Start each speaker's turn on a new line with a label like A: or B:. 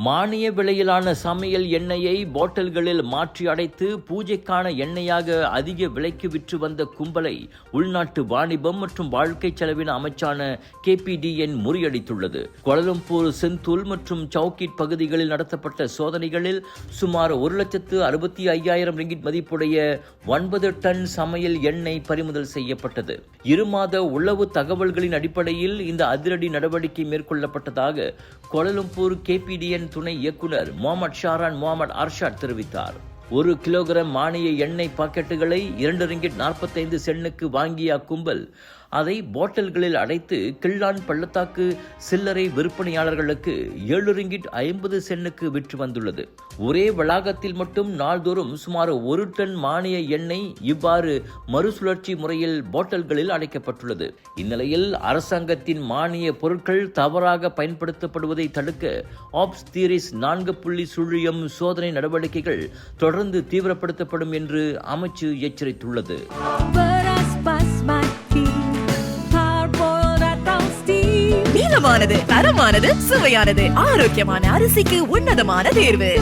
A: மானிய விலையிலான சமையல் எண்ணெயை பாட்டில்களில் மாற்றி அடைத்து பூஜைக்கான எண்ணெயாக அதிக விலைக்கு விற்று வந்த கும்பலை உள்நாட்டு வாணிபம் மற்றும் வாழ்க்கை செலவின அமைச்சான KPDN முறியடித்துள்ளது. கோலாலம்பூர், செந்தூல் மற்றும் சவுக்கிட் பகுதிகளில் நடத்தப்பட்ட சோதனைகளில் சுமார் 1,65,000 ரிங்கிட் மதிப்புடைய 9 டன் சமையல் எண்ணெய் பறிமுதல் செய்யப்பட்டது. 2 மாத உளவு தகவல்களின் அடிப்படையில் இந்த அதிரடி நடவடிக்கை மேற்கொள்ளப்பட்டதாக கோலாலம்பூர் KPDN துணை இயக்குனர் முகமது ஷாரான் முகமது அர்ஷாத் தெரிவித்தார். 1 கிலோகிராம் மானிய எண்ணெய் பாக்கெட்டுகளை 2 ரிங்கிட் 45 சென்னுக்கு வாங்கிய அக்கும்பல் அதை பாட்டில்களில் அடைத்து கிள்ளான் பள்ளத்தாக்கு சில்லறை விற்பனையாளர்களுக்கு 7 ரிங்கிட் 50 சென்னுக்கு விற்று வந்துள்ளது. ஒரே வளாகத்தில் மட்டும் நாள்தோறும் சுமார் 1 டன் மானிய எண்ணெய் இவ்வாறு மறுசுழற்சி முறையில் பாட்டில்களில் அடைக்கப்பட்டுள்ளது. இந்நிலையில் அரசாங்கத்தின் மானிய பொருட்கள் தவறாக பயன்படுத்தப்படுவதை தடுக்க ஆப்ஸ் தீரிஸ் 4.0 சோதனை நடவடிக்கைகள் தொடர்ந்து தீவிரப்படுத்தப்படும் என்று அமைச்சு எச்சரித்துள்ளது.
B: நீளமானது, தரமானது, சுவையானது, ஆரோக்கியமான அரிசிக்கு உன்னதமான தேர்வு.